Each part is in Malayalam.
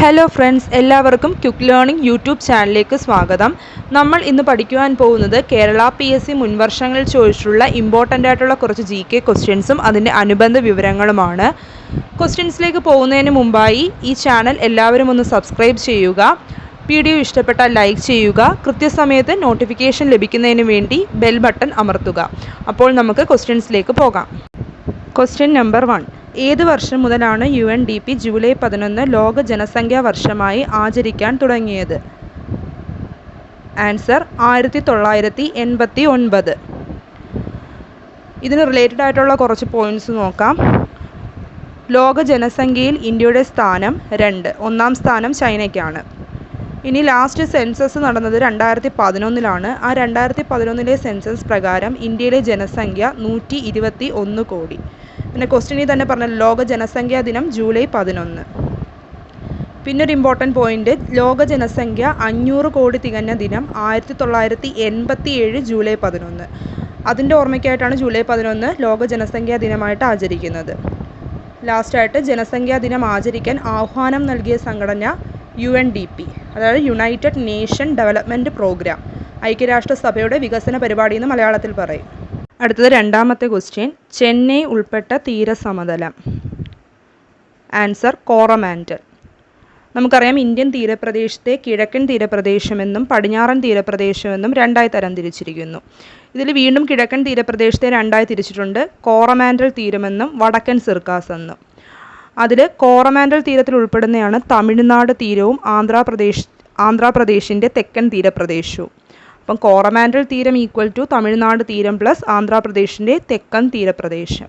ഹലോ ഫ്രണ്ട്സ്, എല്ലാവർക്കും ക്വിക്ക് ലേണിംഗ് യൂട്യൂബ് ചാനലിലേക്ക് സ്വാഗതം. നമ്മൾ ഇന്ന് പഠിക്കുവാൻ പോകുന്നത് കേരള PSC മുൻവർഷങ്ങളിൽ ചോദിച്ചിട്ടുള്ള ഇമ്പോർട്ടൻ്റ് ആയിട്ടുള്ള കുറച്ച് GK ക്വസ്റ്റ്യൻസും അതിൻ്റെ അനുബന്ധ വിവരങ്ങളുമാണ്. ക്വസ്റ്റ്യൻസിലേക്ക് പോകുന്നതിന് മുമ്പായി ഈ ചാനൽ എല്ലാവരും ഒന്ന് സബ്സ്ക്രൈബ് ചെയ്യുക. വീഡിയോ ഇഷ്ടപ്പെട്ടാൽ ലൈക്ക് ചെയ്യുക. കൃത്യസമയത്ത് നോട്ടിഫിക്കേഷൻ ലഭിക്കുന്നതിന് വേണ്ടി ബെൽ ബട്ടൺ അമർത്തുക. അപ്പോൾ നമുക്ക് ക്വസ്റ്റ്യൻസിലേക്ക് പോകാം. Question number 1. ഏത് വർഷം മുതലാണ് UNDP ജൂലൈ 11 ലോക ജനസംഖ്യാ വർഷമായി ആചരിക്കാൻ തുടങ്ങിയത്? ആൻസർ 1989. ഇതിന് റിലേറ്റഡ് ആയിട്ടുള്ള കുറച്ച് പോയിന്റ്സ് നോക്കാം. ലോക ജനസംഖ്യയിൽ ഇന്ത്യയുടെ സ്ഥാനം 2. ഒന്നാം സ്ഥാനം ചൈനയ്ക്കാണ്. ഇനി ലാസ്റ്റ് സെൻസസ് നടന്നത് 2011 ആ 2011 സെൻസസ് പ്രകാരം ഇന്ത്യയിലെ ജനസംഖ്യ 121 കോടി. പിന്നെ ക്വസ്റ്റ്യനിൽ തന്നെ പറഞ്ഞ ലോക ജനസംഖ്യാ ദിനം ജൂലൈ 11. പിന്നൊരു ഇമ്പോർട്ടൻറ്റ് പോയിന്റ്, ലോക ജനസംഖ്യ 500 കോടി തികഞ്ഞ ദിനം 1987 ജൂലൈ 11. അതിൻ്റെ ഓർമ്മയ്ക്കായിട്ടാണ് ജൂലൈ 11 ലോക ജനസംഖ്യാ ദിനമായിട്ട് ആചരിക്കുന്നത്. ലാസ്റ്റായിട്ട് ജനസംഖ്യാ ദിനം ആചരിക്കാൻ ആഹ്വാനം നൽകിയ സംഘടന UNDP, അതായത് യുണൈറ്റഡ് നേഷൻ ഡെവലപ്മെൻറ്റ് പ്രോഗ്രാം, ഐക്യരാഷ്ട്രസഭയുടെ വികസന പരിപാടി എന്ന് മലയാളത്തിൽ പറയും. അടുത്തത് രണ്ടാമത്തെ ക്വസ്റ്റ്യൻ, ചെന്നൈ ഉൾപ്പെട്ട തീരസമതലം. ആൻസർ കോറമാൻഡൽ. നമുക്കറിയാം ഇന്ത്യൻ തീരപ്രദേശത്തെ കിഴക്കൻ തീരപ്രദേശമെന്നും പടിഞ്ഞാറൻ തീരപ്രദേശമെന്നും രണ്ടായി തരംതിരിച്ചിരിക്കുന്നു. ഇതിൽ വീണ്ടും കിഴക്കൻ തീരപ്രദേശത്തെ രണ്ടായി തിരിച്ചിട്ടുണ്ട്, കോറമാൻഡൽ തീരമെന്നും വടക്കൻ സിർക്കാസ് എന്നും. അതിൽ കോറമാൻഡൽ തീരത്തിൽ ഉൾപ്പെടുന്നതാണ് തമിഴ്നാട് തീരവും ആന്ധ്രാപ്രദേശിൻ്റെ തെക്കൻ തീരപ്രദേശവും. അപ്പം കോറമാൻഡൽ തീരം ഈക്വൽ ടു തമിഴ്നാട് തീരം പ്ലസ് ആന്ധ്രാപ്രദേശിൻ്റെ തെക്കൻ തീരപ്രദേശം.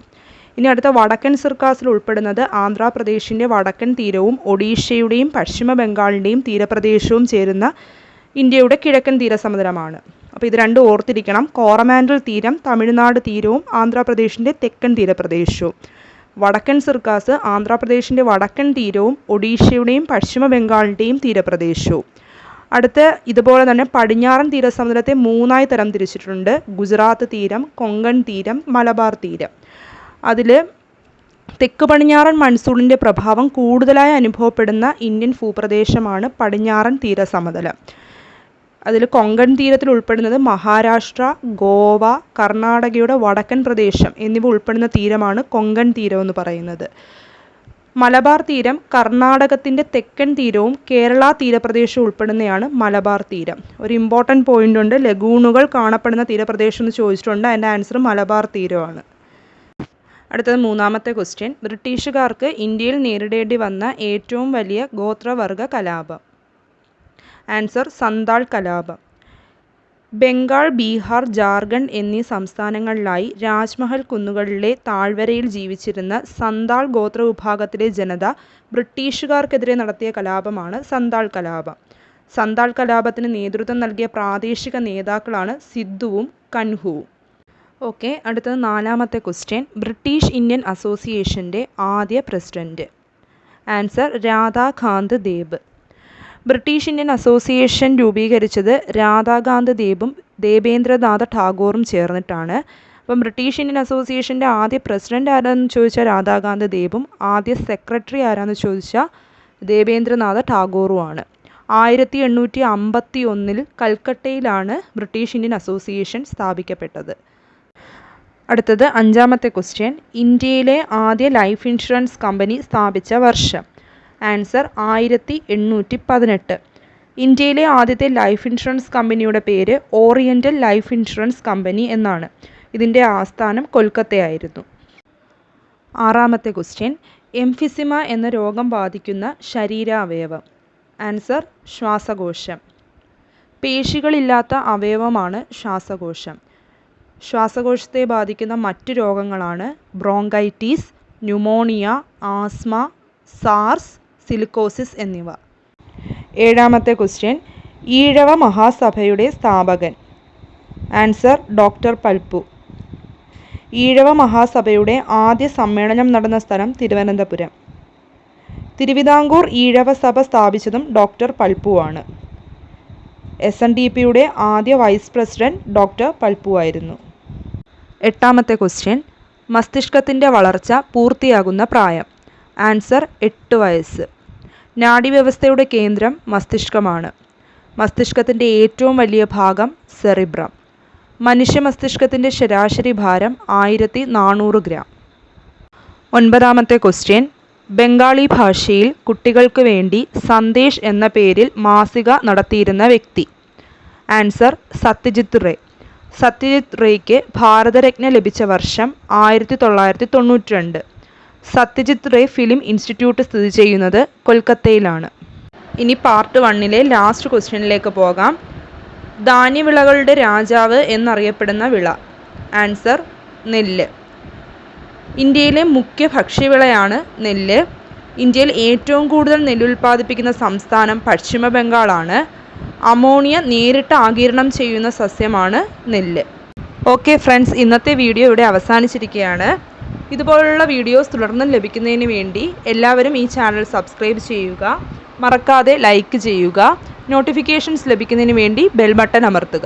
ഇനി അടുത്ത വടക്കൻ സിർക്കാസിൽ ഉൾപ്പെടുന്നത് ആന്ധ്രാപ്രദേശിൻ്റെ വടക്കൻ തീരവും ഒഡീഷയുടെയും പശ്ചിമ ബംഗാളിൻ്റെയും തീരപ്രദേശവും ചേരുന്ന ഇന്ത്യയുടെ കിഴക്കൻ തീരസമുദ്രമാണ്. അപ്പോൾ ഇത് രണ്ടും ഓർത്തിരിക്കണം. കോറമാൻഡൽ തീരം തമിഴ്നാട് തീരവും ആന്ധ്രാപ്രദേശിൻ്റെ തെക്കൻ തീരപ്രദേശവും. വടക്കൻ സിർക്കാസ് ആന്ധ്രാപ്രദേശിൻ്റെ വടക്കൻ തീരവും ഒഡീഷയുടെയും പശ്ചിമ ബംഗാളിൻ്റെയും തീരപ്രദേശവും. അടുത്ത ഇതുപോലെ തന്നെ പടിഞ്ഞാറൻ തീരസമുദ്രത്തെ 3ആയി തരംതിരിച്ചിട്ടുണ്ട്, ഗുജറാത്ത് തീരം, കൊങ്കൺ തീരം, മലബാർ തീരം. അതിൽ തെക്ക് പടിഞ്ഞാറൻ മൺസൂണിൻ്റെ പ്രഭാവം കൂടുതലായി അനുഭവപ്പെടുന്ന ഇന്ത്യൻ ഭൂപ്രദേശമാണ് പടിഞ്ഞാറൻ തീരസമതലം. അതിൽ കൊങ്കൺ തീരത്തിൽ ഉൾപ്പെടുന്നത് മഹാരാഷ്ട്ര, ഗോവ, കർണാടകയുടെ വടക്കൻ പ്രദേശം എന്നിവ ഉൾപ്പെടുന്ന തീരമാണ് കൊങ്കൺ തീരം എന്ന് പറയുന്നത്. മലബാർ തീരം കർണാടകത്തിൻ്റെ തെക്കൻ തീരവും കേരള തീരപ്രദേശവും ഉൾപ്പെടുന്നതാണ് മലബാർ തീരം. ഒരു ഇമ്പോർട്ടൻറ്റ് പോയിൻ്റ് ഉണ്ട്, ലഗൂണുകൾ കാണപ്പെടുന്ന തീരപ്രദേശം എന്ന് ചോദിച്ചിട്ടുണ്ട്. അതിൻ്റെ ആൻസർ മലബാർ തീരമാണ്. അടുത്തത് മൂന്നാമത്തെ ക്വസ്റ്റ്യൻ, ബ്രിട്ടീഷുകാർക്ക് ഇന്ത്യയിൽ നേരിടേണ്ടി വന്ന ഏറ്റവും വലിയ ഗോത്രവർഗ കലാപം. ആൻസർ സന്താൾ കലാപം. ബംഗാൾ, ബീഹാർ, ജാർഖണ്ഡ് എന്നീ സംസ്ഥാനങ്ങളിലായി രാജ്മഹൽ കുന്നുകളിലെ താഴ്വരയിൽ ജീവിച്ചിരുന്ന സന്താൾ ഗോത്രവിഭാഗത്തിലെ ജനത ബ്രിട്ടീഷുകാർക്കെതിരെ നടത്തിയ കലാപമാണ് സന്താൾ കലാപം. സന്താൾ കലാപത്തിന് നേതൃത്വം നൽകിയ പ്രാദേശിക നേതാക്കളാണ് സിദ്ധുവും കൻഹുവും. ഓക്കെ, അടുത്തത് നാലാമത്തെ ക്വസ്റ്റ്യൻ, ബ്രിട്ടീഷ് ഇന്ത്യൻ അസോസിയേഷൻ്റെ ആദ്യ president. Answer Radhakant Deb. British Indian association രൂപീകരിച്ചത് രാധാകാന്ത് ദേബും ദേബേന്ദ്രനാഥ ടാഗോറും ചേർന്നിട്ടാണ്. അപ്പം ബ്രിട്ടീഷ് ഇന്ത്യൻ അസോസിയേഷൻ്റെ ആദ്യ പ്രസിഡന്റ് ആരാന്ന് ചോദിച്ചാൽ രാധാകാന്ത് ദേബും ആദ്യ സെക്രട്ടറി ആരാന്ന് ചോദിച്ചാൽ ദേബേന്ദ്രനാഥ ടാഗോറുമാണ്. 1851 കൽക്കട്ടയിലാണ് ബ്രിട്ടീഷ് ഇന്ത്യൻ അസോസിയേഷൻ സ്ഥാപിക്കപ്പെട്ടത്. അടുത്തത് അഞ്ചാമത്തെ ക്വസ്റ്റ്യൻ, ഇന്ത്യയിലെ ആദ്യ ലൈഫ് ഇൻഷുറൻസ് കമ്പനി സ്ഥാപിച്ച വർഷം. ആൻസർ 1818. ഇന്ത്യയിലെ ആദ്യത്തെ ലൈഫ് ഇൻഷുറൻസ് കമ്പനിയുടെ പേര് ഓറിയൻ്റൽ ലൈഫ് ഇൻഷുറൻസ് കമ്പനി എന്നാണ്. ഇതിൻ്റെ ആസ്ഥാനം കൊൽക്കത്തയായിരുന്നു. ആറാമത്തെ ക്വസ്റ്റ്യൻ, എംഫിസിമ എന്ന രോഗം ബാധിക്കുന്ന ശരീരാവയവം. ആൻസർ ശ്വാസകോശം. പേശികളില്ലാത്ത അവയവമാണ് ശ്വാസകോശം. ശ്വാസകോശത്തെ ബാധിക്കുന്ന മറ്റു രോഗങ്ങളാണ് bronchitis, pneumonia, asthma, SARS, silicosis എന്നിവ. ഏഴാമത്തെ ക്വസ്റ്റ്യൻ, ഈഴവ മഹാസഭയുടെ സ്ഥാപകൻ. Answer doctor Palpu. ഈഴവ മഹാസഭയുടെ ആദ്യ സമ്മേളനം നടന്ന സ്ഥലം തിരുവനന്തപുരം. തിരുവിതാംകൂർ ഈഴവ സഭ സ്ഥാപിച്ചതും ഡോക്ടർ പൽപ്പുവാണ്. SNDPയുടെ ആദ്യ വൈസ് പ്രസിഡന്റ് ഡോക്ടർ പൽപ്പു ആയിരുന്നു. എട്ടാമത്തെ ക്വസ്റ്റ്യൻ, മസ്തിഷ്കത്തിൻ്റെ വളർച്ച പൂർത്തിയാകുന്ന പ്രായം. ആൻസർ 8 വയസ്സ്. നാഡീവ്യവസ്ഥയുടെ കേന്ദ്രം മസ്തിഷ്കമാണ്. മസ്തിഷ്കത്തിൻ്റെ ഏറ്റവും വലിയ ഭാഗം സെറിബ്രം. മനുഷ്യ മസ്തിഷ്കത്തിൻ്റെ ശരാശരി ഭാരം 1400 ഗ്രാം. 9ാമത്തെ ക്വസ്റ്റ്യൻ. ബംഗാളി ഭാഷയിൽ കുട്ടികൾക്ക് വേണ്ടി സന്ദേശ് എന്ന പേരിൽ മാസിക നടത്തിയിരുന്ന വ്യക്തി. ആൻസർ സത്യജിത്ത് റേ. സത്യജിത്ത് റേക്ക് ഭാരതരത്ന ലഭിച്ച വർഷം 1992. സത്യജിത്ത് റേ ഫിലിം ഇൻസ്റ്റിറ്റ്യൂട്ട് സ്ഥിതി ചെയ്യുന്നത് കൊൽക്കത്തയിലാണ്. ഇനി പാർട്ട് 1-ലെ ലാസ്റ്റ് ക്വസ്റ്റ്യനിലേക്ക് പോകാം. ധാന്യവിളകളുടെ രാജാവ് എന്നറിയപ്പെടുന്ന വിള. ആൻസർ നെല്ല്. ഇന്ത്യയിലെ മുഖ്യ ഭക്ഷ്യവിളയാണ് നെല്ല്. ഇന്ത്യയിൽ ഏറ്റവും കൂടുതൽ നെല്ല് ഉൽപ്പാദിപ്പിക്കുന്ന സംസ്ഥാനം പശ്ചിമ ബംഗാളാണ്. അമോണിയ നേരിട്ട് ആഗിരണം ചെയ്യുന്ന സസ്യമാണ് നെല്ല്. ഓക്കെ ഫ്രണ്ട്സ്, ഇന്നത്തെ വീഡിയോ ഇവിടെ അവസാനിച്ചിരിക്കുകയാണ്. ഇതുപോലുള്ള വീഡിയോസ് തുടർന്നും ലഭിക്കുന്നതിന് വേണ്ടി എല്ലാവരും ഈ ചാനൽ സബ്സ്ക്രൈബ് ചെയ്യുക. മറക്കാതെ ലൈക്ക് ചെയ്യുക. നോട്ടിഫിക്കേഷൻസ് ലഭിക്കുന്നതിന് വേണ്ടി ബെൽ ബട്ടൺ അമർത്തുക.